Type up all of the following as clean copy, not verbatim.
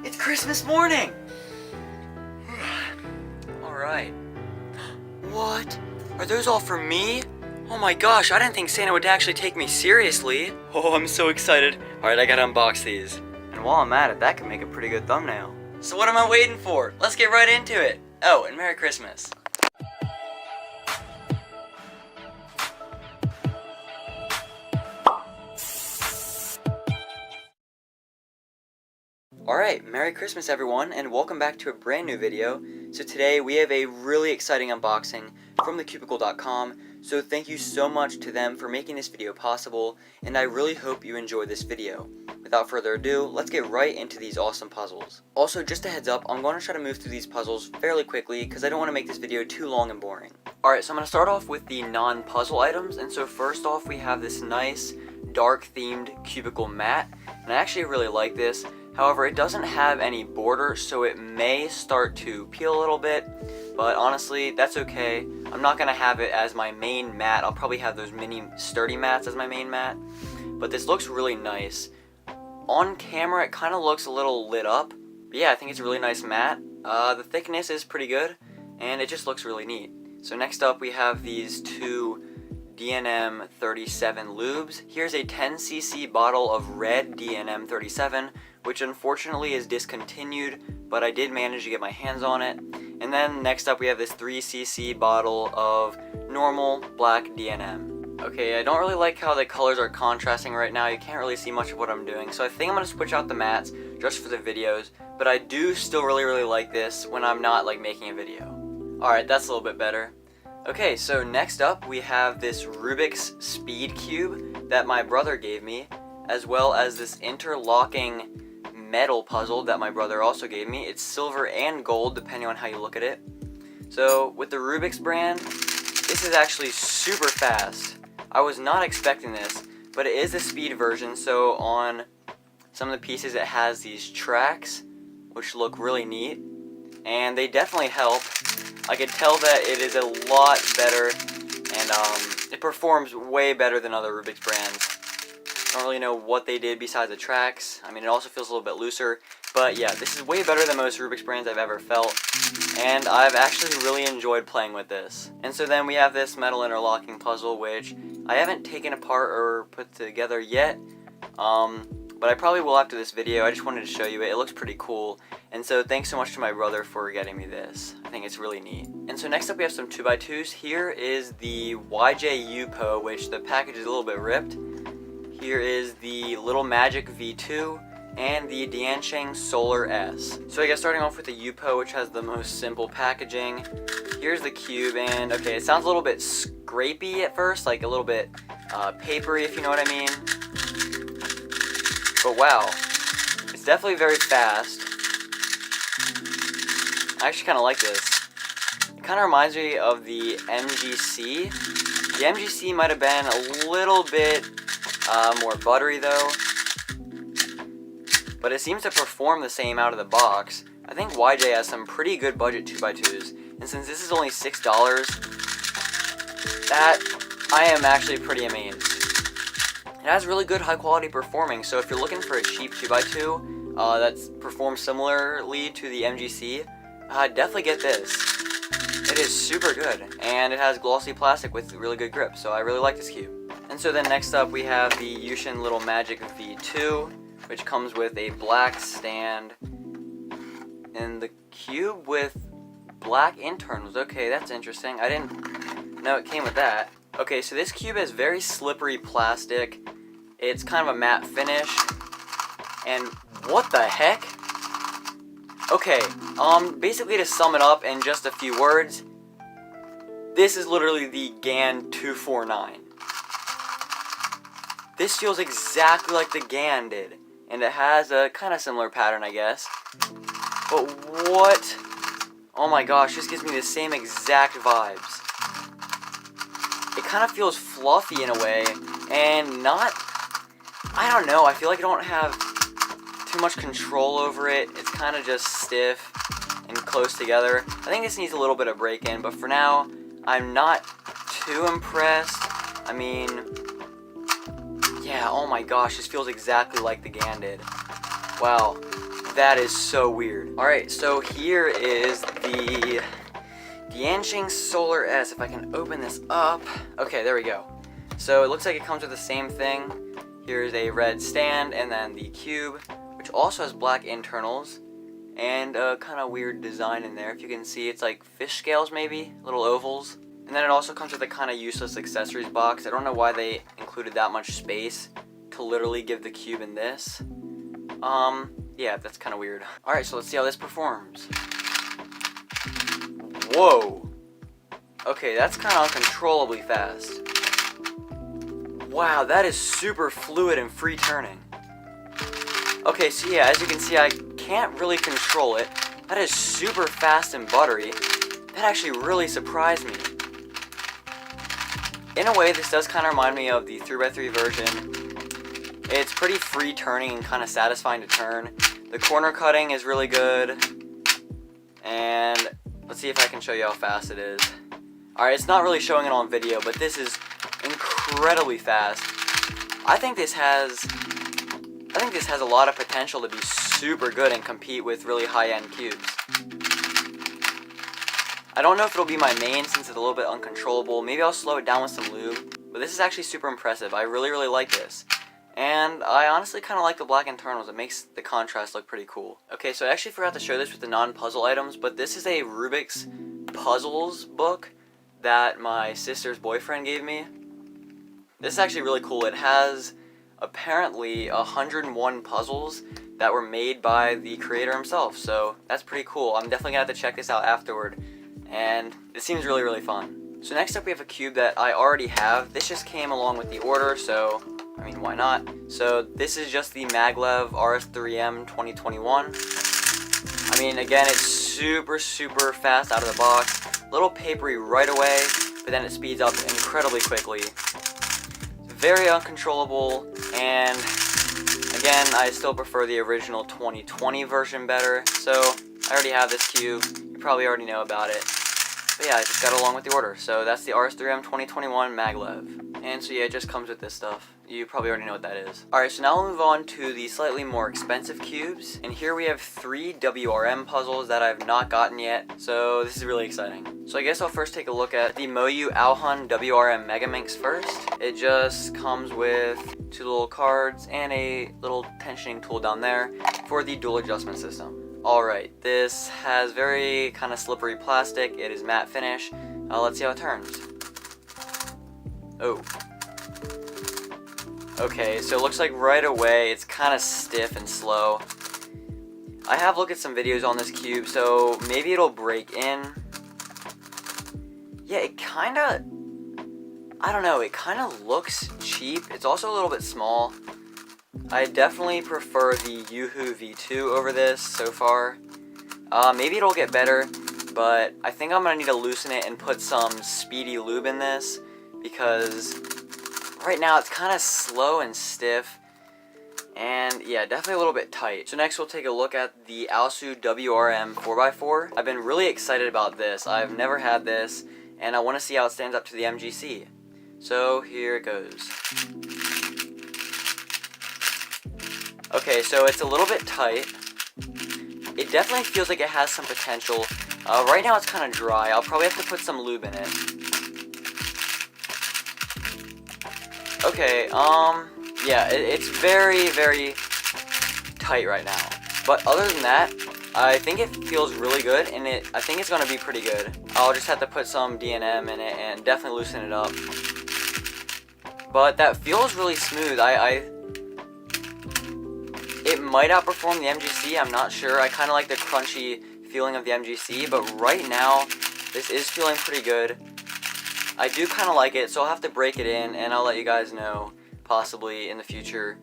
It's Christmas morning! Alright. What? Are those all for me? Oh my gosh, I didn't think Santa would actually take me seriously. Oh, I'm so excited. Alright, I gotta unbox these. And while I'm at it, that could make a pretty good thumbnail. So what am I waiting for? Let's get right into it. Oh, and Merry Christmas. Alright, Merry Christmas everyone, and welcome back to a brand new video. So today we have a really exciting unboxing from the Cubicle.com, so thank you so much to them for making this video possible, and I really hope you enjoy this video. Without further ado, let's get right into these awesome puzzles. Also, just a heads up, I'm going to try to move through these puzzles fairly quickly because I don't want to make this video too long and boring. Alright, so I'm going to start off with the non-puzzle items, and so first off we have this nice dark themed cubicle mat, and I actually really like this. However, it doesn't have any border, so it may start to peel a little bit, but honestly, that's okay. I'm not going to have it as my main mat. I'll probably have those mini sturdy mats as my main mat, but this looks really nice. On camera, it kind of looks a little lit up, but yeah, I think it's a really nice mat. The thickness is pretty good, and it just looks really neat. So next up, we have these two DNM37 lubes. Here's a 10cc bottle of red DNM37, which unfortunately is discontinued, but I did manage to get my hands on it. And then next up we have this 3cc bottle of normal black DNM. Okay, I don't really like how the colors are contrasting right now. You can't really see much of what I'm doing, so I think I'm going to switch out the mats just for the videos, but I do still really like this when I'm not like making a video. Alright, that's a little bit better. Okay, so next up we have this Rubik's Speed Cube that my brother gave me, as well as this interlocking metal puzzle that my brother also gave me. It's silver and gold depending on how you look at it. So with the Rubik's brand, this is actually super fast. I was not expecting this, but it is a speed version, so on some of the pieces it has these tracks which look really neat, and they definitely help. I could tell that it is a lot better, and it performs way better than other Rubik's brands. I don't really know what they did besides the tracks. I mean, it also feels a little bit looser, but yeah, this is way better than most Rubik's brands I've ever felt, and I've actually really enjoyed playing with this. And so then we have this metal interlocking puzzle, which I haven't taken apart or put together yet, but I probably will after this video. I just wanted to show you it. It looks pretty cool, and so thanks so much to my brother for getting me this. I think it's really neat. And so next up we have some 2x2s. Here is the YJ UPO, which the package is a little bit ripped. Here is the Little Magic V2 and the Diansheng Solar S. So I guess starting off with the UPO, which has the most simple packaging. Here's the cube, and okay, it sounds a little bit scrapey at first, like a little bit papery, if you know what I mean. But wow, it's definitely very fast. I actually kind of like this. It kind of reminds me of the MGC. The MGC might have been a little bit more buttery though, but it seems to perform the same out of the box. I think YJ has some pretty good budget 2x2s, and since this is only $6, that I am actually pretty amazed. It has really good high quality performing, so if you're looking for a cheap 2x2 that performs similarly to the MGC, definitely get this. It is super good, and it has glossy plastic with really good grip, so I really like this cube. And so then next up we have the Yushin Little Magic V2, which comes with a black stand and the cube with black internals. Okay, that's interesting. I didn't know it came with that. Okay, so this cube is very slippery plastic. It's kind of a matte finish. And what the heck? Okay, basically to sum it up in just a few words, this is literally the GAN249. This feels exactly like the GAN did, and it has a kind of similar pattern, I guess. But what? Oh my gosh, this gives me the same exact vibes. It kind of feels fluffy in a way, and not, I don't know, I feel like I don't have too much control over it. It's kind of just stiff and close together. I think this needs a little bit of break-in, but for now, I'm not too impressed. I mean, yeah, oh my gosh, this feels exactly like the GAN did. Wow, That is so weird. Alright, so here is the Dianching Solar S. If I can open this up. Okay, there we go. So it looks like it comes with the same thing. Here's a red stand and then the cube, which also has black internals and a kind of weird design in there. If you can see, it's like fish scales maybe, little ovals. And then it also comes with a kind of useless accessories box. I don't know why they included that much space to literally give the cube in this. Yeah, that's kind of weird. Alright, so let's see how this performs. Whoa! Okay, that's kind of uncontrollably fast. Wow, that is super fluid and free turning. Okay, so yeah, as you can see, I can't really control it. That is super fast and buttery. That actually really surprised me. In a way, this does kind of remind me of the 3x3 version. It's pretty free turning and kind of satisfying to turn. The corner cutting is really good. And let's see if I can show you how fast it is. Alright, it's not really showing it on video, but this is incredibly fast. I think this has a lot of potential to be super good and compete with really high-end cubes. I don't know if it'll be my main since it's a little bit uncontrollable. Maybe I'll slow it down with some lube. But this is actually super impressive. I really like this. And I honestly kind of like the black internals. It makes the contrast look pretty cool. Okay, so I actually forgot to show this with the non-puzzle items, but this is a Rubik's Puzzles book that my sister's boyfriend gave me. This is actually really cool. It has apparently 101 puzzles that were made by the creator himself, so that's pretty cool. I'm definitely gonna have to check this out afterward, and it seems really fun. So next up we have a cube that I already have. This just came along with the order, so I mean, why not? So this is just the MagLev RS3 M 2021. I mean, again, it's super fast out of the box. A little papery right away, but then it speeds up incredibly quickly. Very uncontrollable, and again, I still prefer the original 2020 version better. So I already have this cube. You probably already know about it. But yeah, I just got along with the order. So that's the RS3 M 2021 MagLev. And so yeah, it just comes with this stuff. You probably already know what that is. Alright, so now we'll move on to the slightly more expensive cubes. And here we have 3 WRM puzzles that I've not gotten yet. So this is really exciting. So I guess I'll first take a look at the MoYu WRM Megaminx first. It just comes with 2 little cards and a little tensioning tool down there for the dual adjustment system. Alright, this has very kind of slippery plastic. It is matte finish. Let's see how it turns. Oh. Okay, so it looks like right away it's kind of stiff and slow. I have looked at some videos on this cube, so maybe it'll break in. Yeah, it kind of, I don't know, it kind of looks cheap. It's also a little bit small. I definitely prefer the Yoohoo V2 over this so far. Maybe it'll get better, but I think I'm going to need to loosen it and put some speedy lube in this, because right now it's kind of slow and stiff, and yeah, definitely a little bit tight. So next we'll take a look at the Aosu WRM 4x4. I've been really excited about this. I've never had this, and I want to see how it stands up to the MGC. So here it goes. Okay, so it's a little bit tight. It definitely feels like it has some potential. Right now it's kind of dry. I'll probably have to put some lube in it. Okay, yeah, it's very tight right now. But other than that, I think it feels really good, and I think it's gonna be pretty good. I'll just have to put some D&M in it and definitely loosen it up. But that feels really smooth. It might outperform the MGC, I'm not sure. I kind of like the crunchy feeling of the MGC, but right now, this is feeling pretty good. I do kind of like it, so I'll have to break it in, and I'll let you guys know, possibly in the future,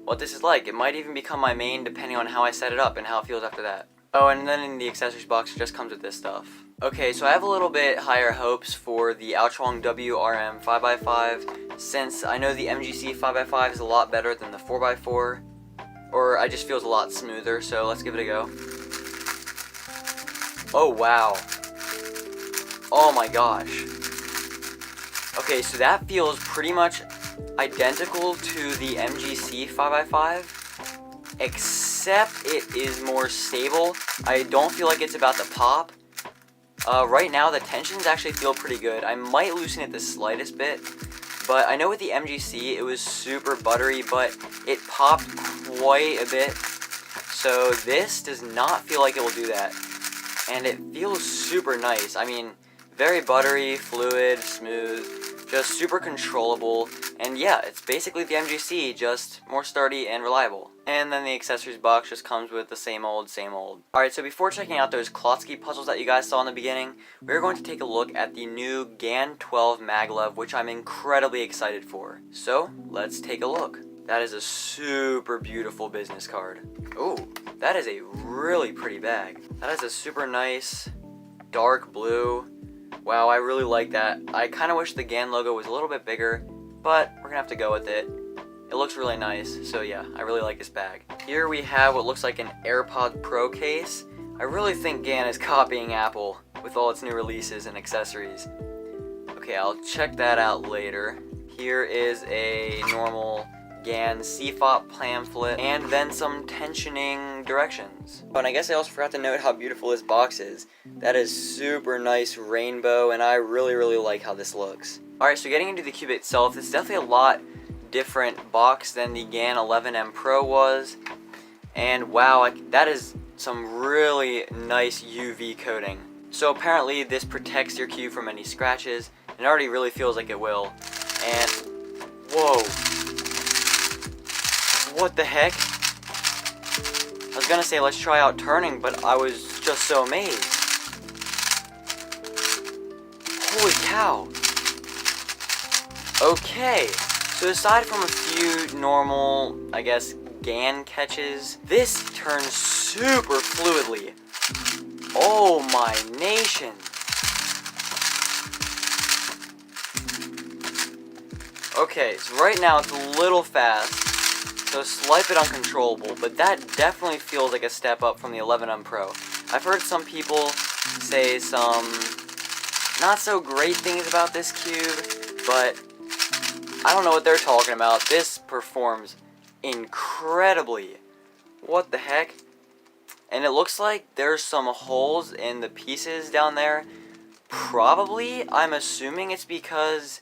what this is like. It might even become my main, depending on how I set it up and how it feels after that. Oh, and then in the accessories box, it just comes with this stuff. Okay, so I have a little bit higher hopes for the Aochuang WRM 5x5, since I know the MGC 5x5 is a lot better than the 4x4, or it just feels a lot smoother, so let's give it a go. Oh, wow. Oh my gosh. Okay, so that feels pretty much identical to the MGC 5x5. except it is more stable. I don't feel like it's about to pop. Right now the tensions actually feel pretty good. I might loosen it the slightest bit, but I know with the MGC it was super buttery, but it popped quite a bit. So this does not feel like it will do that, and it feels super nice. I mean, very buttery, fluid, smooth, just super controllable, and yeah, it's basically the MGC, just more sturdy and reliable. And then the accessories box just comes with the same old, same old. Alright, so before checking out those Klotski puzzles that you guys saw in the beginning, we're going to take a look at the new GAN12M MagLev, which I'm incredibly excited for. So, let's take a look. That is a super beautiful business card. Oh, that is a really pretty bag. That is a super nice, dark blue. Wow, I really like that. I kind of wish the GAN logo was a little bit bigger, but we're gonna have to go with it. It looks really nice, so yeah, I really like this bag. Here we have what looks like an AirPod Pro case. I really think GAN is copying Apple with all its new releases and accessories. Okay, I'll check that out later. Here is a normal GAN CFOP pamphlet, and then some tensioning directions. Oh, and I guess I also forgot to note how beautiful this box is. That is super nice rainbow, and I really like how this looks. Alright, so getting into the cube itself, it's definitely a lot different box than the GAN12M Pro was. And wow, that is some really nice UV coating. So apparently this protects your cube from any scratches, and it already really feels like it will. And whoa. What the heck? I was gonna say let's try out turning, but I was just so amazed. Holy cow. Okay, so aside from a few normal, I guess, GAN catches, this turns super fluidly. Oh my nation. Okay, so right now it's a little fast. So slight bit uncontrollable, but that definitely feels like a step up from the 11M Pro. I've heard some people say some not so great things about this cube, but I don't know what they're talking about. This performs incredibly. What the heck? And it looks like there's some holes in the pieces down there. Probably, I'm assuming it's because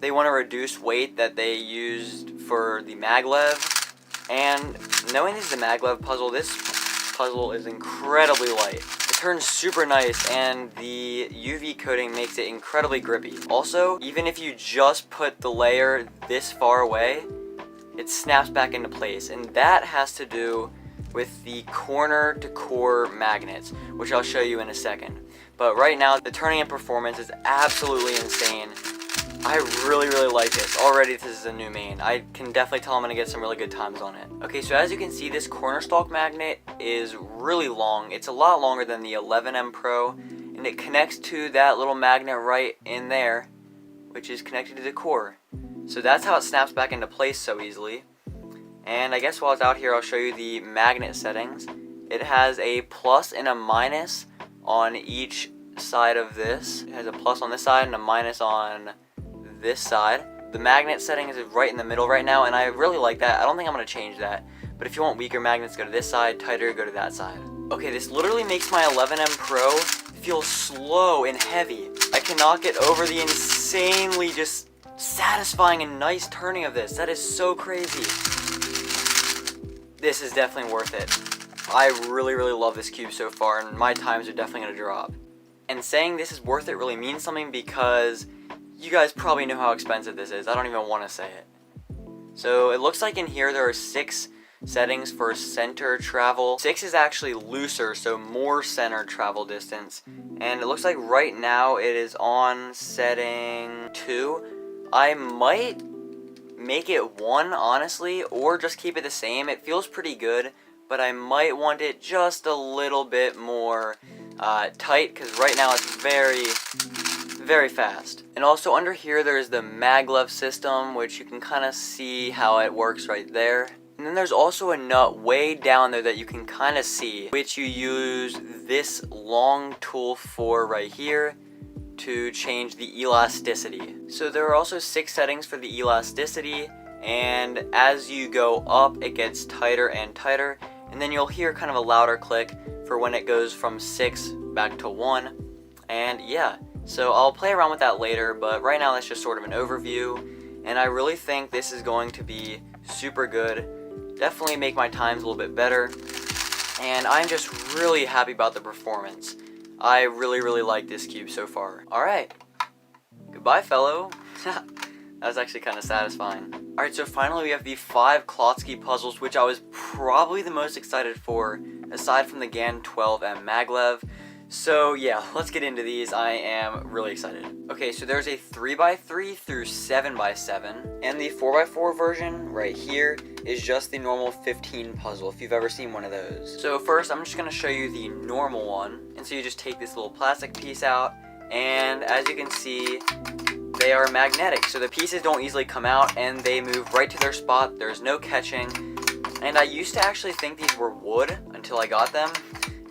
they want to reduce weight that they used for the MagLev. And knowing this is a MagLev puzzle, this puzzle is incredibly light. It turns super nice, and the UV coating makes it incredibly grippy. Also, even if you just put the layer this far away, it snaps back into place, and that has to do with the corner to core magnets, which I'll show you in a second. But right now, the turning and performance is absolutely insane. I really like this. Already this is a new main. I can definitely tell I'm going to get some really good times on it. Okay, so as you can see, this corner stalk magnet is really long. It's a lot longer than the 11M Pro, and it connects to that little magnet right in there, which is connected to the core. So that's how it snaps back into place so easily. And I guess while it's out here, I'll show you the magnet settings. It has a plus and a minus on each side of this. It has a plus on this side and a minus on this side. The magnet setting is right in the middle right now, and I really like that. I don't think I'm going to change that, but if you want weaker magnets, go to this side, tighter, go to that side. Okay, this literally makes my 11M Pro feel slow and heavy. I cannot get over the insanely just satisfying and nice turning of this. That is so crazy. This is definitely worth it. I really love this cube so far, and my times are definitely going to drop. And saying this is worth it really means something, because you guys probably know how expensive this is. I don't even want to say it. So it looks like in here there are 6 settings for center travel. 6 is actually looser, so more center travel distance. And it looks like right now it is on setting 2. I might make it 1, honestly, or just keep it the same. It feels pretty good, but I might want it just a little bit more tight, because right now it's very fast. And also under here there's the MagLev system, which you can kind of see how it works right there. And then there's also a nut way down there that you can kind of see, which you use this long tool for right here to change the elasticity. So there are also 6 settings for the elasticity, and as you go up it gets tighter and tighter, and then you'll hear kind of a louder click for when it goes from 6 back to 1. And yeah, so I'll play around with that later, but right now that's just sort of an overview, and I really think this is going to be super good. Definitely make my times a little bit better, and I'm just really happy about the performance. I really like this cube so far. Alright, goodbye fellow. That was actually kind of satisfying. Alright, so finally we have the 5 Klotski Puzzles, which I was probably the most excited for, aside from the GAN12M MagLev. So yeah, let's get into these. I am really excited. Okay, so there's a 3x3 through 7x7, and the 4x4 version right here is just the normal 15 puzzle, if you've ever seen one of those. So first, I'm just going to show you the normal one, and so you just take this little plastic piece out, and as you can see, they are magnetic, so the pieces don't easily come out, and they move right to their spot. There's no catching, and I used to actually think these were wood until I got them,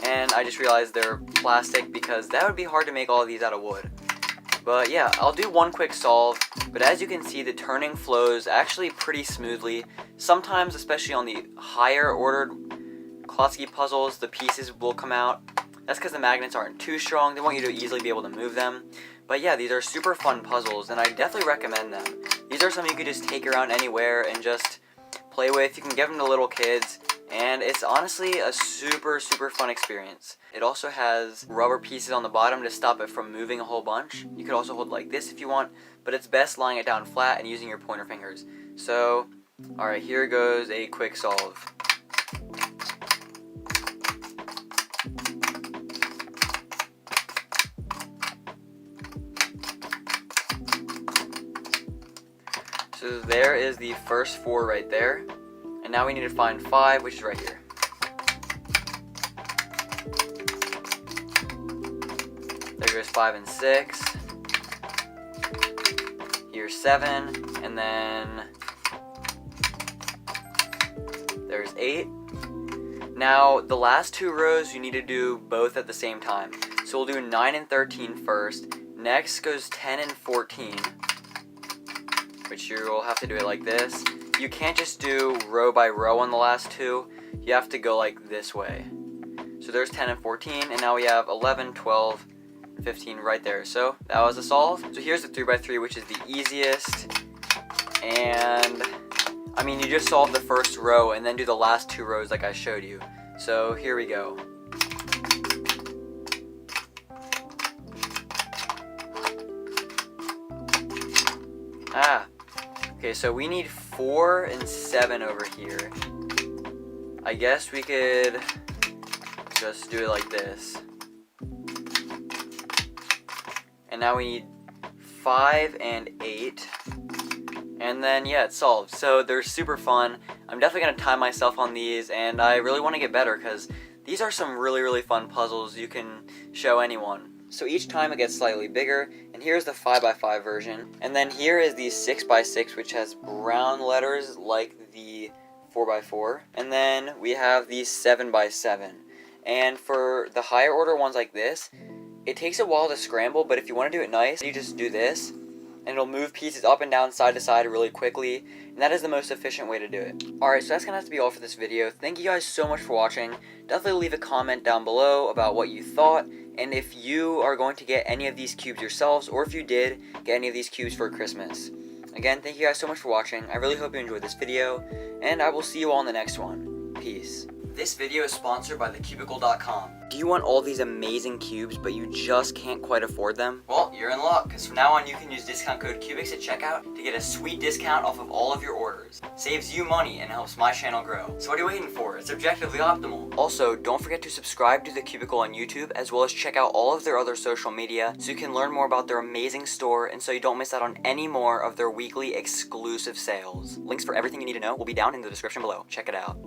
and I just realized they're plastic because that would be hard to make all of these out of wood. But yeah, I'll do one quick solve, but as you can see, the turning flows actually pretty smoothly. Sometimes, especially on the higher ordered Klotski puzzles, the pieces will come out. That's because the magnets aren't too strong. They want you to easily be able to move them. But yeah, these are super fun puzzles, and I definitely recommend them. These are something you could just take around anywhere and just play with. You can give them to little kids, and it's honestly a super fun experience. It also has rubber pieces on the bottom to stop it from moving a whole bunch. You could also hold like this if you want, but it's best lying it down flat and using your pointer fingers. So, alright, here goes a quick solve. So there is the first 4 right there. And now we need to find 5, which is right here. There goes 5 and 6. Here's 7, and then there's 8. Now the last 2 rows you need to do both at the same time. So we'll do 9 and 13 first. Next goes 10 and 14, which you'll have to do it like this. You can't just do row by row on the last 2. You have to go like this way. So there's 10 and 14, and now we have 11, 12, 15 right there. So that was a solve. So here's the 3x3, which is the easiest. And I mean, you just solve the first row and then do the last 2 rows like I showed you. So here we go. Okay, so we need 4 and 7 over here. I guess we could just do it like this. And now we need 5 and 8. And then, yeah, it's solved. So they're super fun. I'm definitely going to time myself on these, and I really want to get better because these are some really fun puzzles you can show anyone. So each time it gets slightly bigger, and here's the 5x5 version. And then here is the 6x6, which has brown letters like the 4x4. And then we have the 7x7. And for the higher order ones like this, it takes a while to scramble, but if you want to do it nice, you just do this, and it'll move pieces up and down, side to side really quickly, and that is the most efficient way to do it. Alright, so that's going to have to be all for this video. Thank you guys so much for watching. Definitely leave a comment down below about what you thought, and if you are going to get any of these cubes yourselves, or if you did get any of these cubes for Christmas. Again, thank you guys so much for watching. I really hope you enjoyed this video, and I will see you all in the next one. Peace. This video is sponsored by thecubicle.com. Do you want all these amazing cubes, but you just can't quite afford them? Well, you're in luck, because from now on you can use discount code Kewbix at checkout to get a sweet discount off of all of your orders. Saves you money and helps my channel grow. So what are you waiting for? It's objectively optimal. Also, don't forget to subscribe to The Cubicle on YouTube, as well as check out all of their other social media so you can learn more about their amazing store and so you don't miss out on any more of their weekly exclusive sales. Links for everything you need to know will be down in the description below. Check it out.